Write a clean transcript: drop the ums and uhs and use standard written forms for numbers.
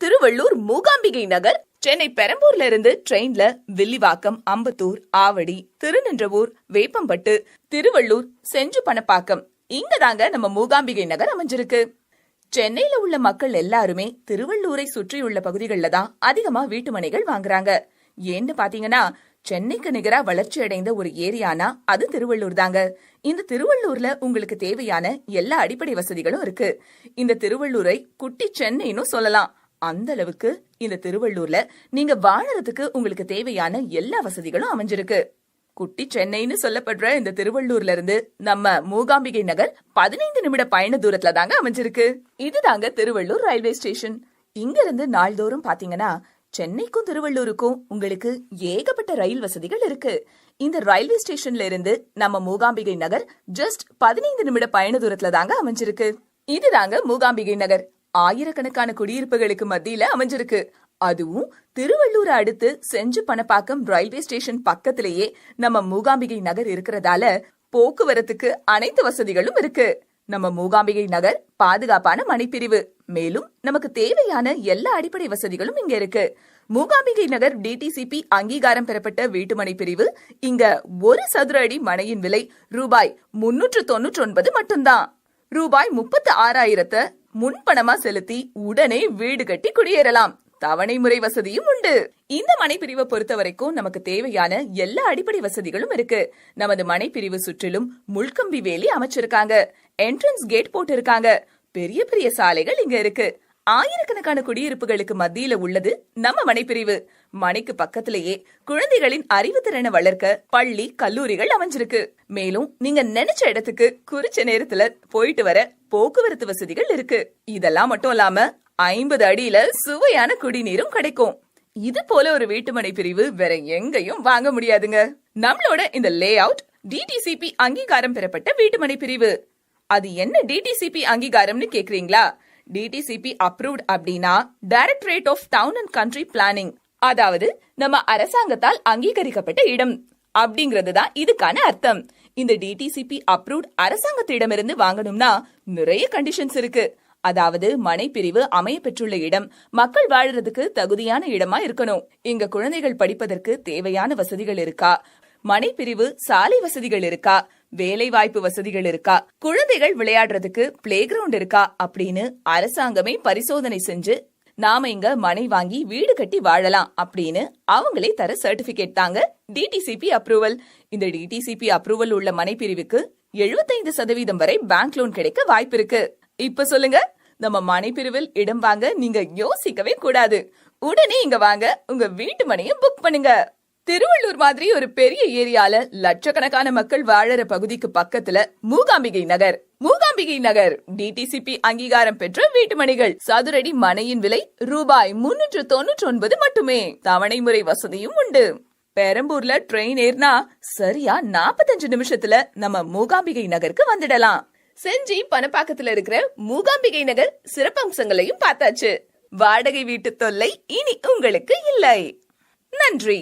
திருவள்ளூர் மூகாம்பிகை நகர். சென்னை பெரம்பூர்ல இருந்து ட்ரெயின்ல வில்லிவாக்கம், அம்பத்தூர், ஆவடி, திருநின்றவூர், வேப்பம்பட்டு, திருவள்ளூர், செஞ்சு பணப்பாக்கம், இங்க தாங்க நம்ம மூகாம்பிகை நகர் அமைஞ்சிருக்கு. சென்னையில உள்ள மக்கள் எல்லாருமே திருவள்ளூரை சுற்றியுள்ள பகுதிகளில் தான் அதிகமா வீட்டு மனைகள் வாங்குறாங்க. ஏன்னு பாத்தீங்கன்னா, சென்னைக்கு நிகரா வளர்ச்சி அடைந்த ஒரு ஏரியானா அது திருவள்ளூர் தாங்க. இந்த திருவள்ளூர்ல உங்களுக்கு தேவையான எல்லா அடிப்படை வசதிகளும் இருக்கு. இந்த திருவள்ளூரை குட்டி சென்னைன்னு சொல்லலாம். அந்த அளவுக்கு இந்த திருவள்ளூர்ல நீங்க வாழறதுக்கு உங்களுக்கு தேவையான எல்லா வசதிகளும் அமைஞ்சிருக்கு. குட்டி சென்னைன்னு சொல்லப்படுற இந்த திருவள்ளூர்ல இருந்து நம்ம மூகாம்பிகை நகர் 15 நிமிட பயண தூரத்துல தாங்க அமைஞ்சிருக்கு. இதுதாங்க திருவள்ளூர் ரயில்வே ஸ்டேஷன். இங்க இருந்து நாள்தோறும் பாத்தீங்கன்னா சென்னைக்கும் திருவள்ளூருக்கும் உங்களுக்கு ஏகப்பட்ட ரயில் வசதிகள் இருக்கு. இந்த ரயில்வே ஸ்டேஷன்ல இருந்து நம்ம மூகாம்பிகை நகர் ஜஸ்ட் 15 நிமிட பயண தூரத்துல தாங்க அமைஞ்சிருக்கு. இதுதாங்க மூகாம்பிகை நகர். ஆயிரக்கணக்கான குடியிருப்புகளுக்கு மத்தியில அமைஞ்சிருக்கு. அதுவும் திருவள்ளூரை அடுத்து செஞ்சு பணப்பாக்கம் ரயில்வே ஸ்டேஷன் பக்கத்திலேயே நம்ம மூகாம்பிகை நகர் இருக்கிறதால போக்குவரத்துக்கு அனைத்து வசதிகளும் இருக்கு. நம்ம மூகாம்பிகை நகர் பாதுகாப்பான மனைப்பிரிவு. மேலும் நமக்கு தேவையான எல்லா அடிப்படை வசதிகளும் இங்க இருக்கு. மூகாம்பிகை நகர் டிடிசிபி அங்கீகாரம் பெறப்பட்ட வீட்டுமனை பிரிவு. இங்க ஒரு சதுர அடி மனையின் விலை ரூபாய் 399 மட்டும்தான். ரூபாய் 36,000 முன்பணமா செலுத்தி உடனே வீடு கட்டி குடியேறலாம். தவணை முறை வசதியும் உண்டு. இந்த மனைப்பிரிவை பொறுத்த வரைக்கும் நமக்கு தேவையான எல்லா அடிப்படை வசதிகளும் இருக்கு. நமது மனைப்பிரிவு சுற்றிலும் முள்கம்பி வேலி அமைச்சிருக்காங்க. என்ட்ரன்ஸ் கேட் போட்டு இருக்காங்க. பெரிய பெரிய சாலைகள் இங்க இருக்கு. ஆயிரக்கணக்கான குடியிருப்புகளுக்கு மத்தியில உள்ளது நம்ம மனைப்பிரிவு. மனைக்கு பக்கத்திலேயே குழந்தைகளின் அறிவுத்திறனை வளர்க்க பள்ளி, கல்லூரிகள் அமைஞ்சிருக்கு. மேலும் நீங்க நினைச்ச இடத்துக்கு குறிச்ச நேரத்துல போயிட்டு வர போக்குவரத்து வசதிகள் இருக்கு. இதெல்லாம் மட்டும் இல்லாம 50 அடியில சுவையான குடிநீரும் கிடைக்கும். இது போல ஒரு வீட்டுமனை பிரிவு வேற எங்கேயும் வாங்க முடியாதுங்க. நம்மளோட இந்த லே அவுட் டிடிசிபி அங்கீகாரம் பெறப்பட்ட வீட்டுமனை பிரிவு. அது என்ன டிடிசிபி அங்கீகாரம்னு கேக்குறீங்களா? டிடிசிபி அப்ரூவ்ட் அப்படின்னா directorate of town and country planning, அதாவது நம்ம அரசாங்கத்தால் அங்கீகரிக்கப்பட்ட இடம் அப்படிங்கிறது தான் இதுக்கான அர்த்தம். இந்த டிடிசிபி அப்ரூவ்ட் அரசாங்கத்திடமிருந்து வாங்கணும்னா நிறைய கண்டிஷன்ஸ் இருக்கு. அதாவது மனைப்பிரிவு அமைய பெற்றுள்ள இடம் மக்கள் வாழறதுக்கு தகுதியான இடமா இருக்கணும். இங்க குழந்தைகள் படிப்பதற்கு தேவையான வசதிகள் இருக்கா, மனைப்பிரிவு சாலை வசதிகள் இருக்கா, வேலை வாய்ப்பு வசதிகள் இருக்கா, குழந்தைகள் விளையாடுறதுக்கு பிளே கிரவுண்ட் இருக்கா அப்படின்னு அரசாங்கமே பரிசோதனை செஞ்சு நாம இங்க மனை வாங்கி வீடு கட்டி வாழலாம் அப்படின்னு அவங்களே தர சர்டிபிகேட் தாங்க டிடிசிபி அப்ரூவல். இந்த டிடிசிபி அப்ரூவல் உள்ள மனைப்பிரிவுக்கு 75% வரை பேங்க் லோன் கிடைக்க வாய்ப்பு இருக்கு. இப்ப சொல்லுங்க, நம்ம மனைப்பிரிவில் இடம் வாங்க நீங்க யோசிக்கவே கூடாது. உடனே இங்க வாங்க, உங்க வீட்டு மனையை புக் பண்ணுங்க. திருவள்ளூர் மாதிரி ஒரு பெரிய ஏரியால லட்சக்கணக்கான மக்கள் வாழற பகுதிக்கு பக்கத்துல மூகாம்பிகை நகர். மூகாம்பிகை நகர் டிடிசிபி அங்கீகாரம் பெற்ற வீட்டுமனைகள். சதுரடி மனையின் விலை ரூபாய் 399 மட்டுமே. தவணை முறை வசதியும் உண்டு. பெரம்பூர்ல ட்ரெயின் ஏறினா சரியா 45 நிமிஷத்துல நம்ம மூகாம்பிகை நகருக்கு வந்துடலாம். செஞ்சி பணப்பாக்கத்துல இருக்கிற மூகாம்பிகை நகர் சிறப்பம்சங்களையும் பார்த்தாச்சு. வாடகை வீட்டு தொல்லை இனி உங்களுக்கு இல்லை. நன்றி.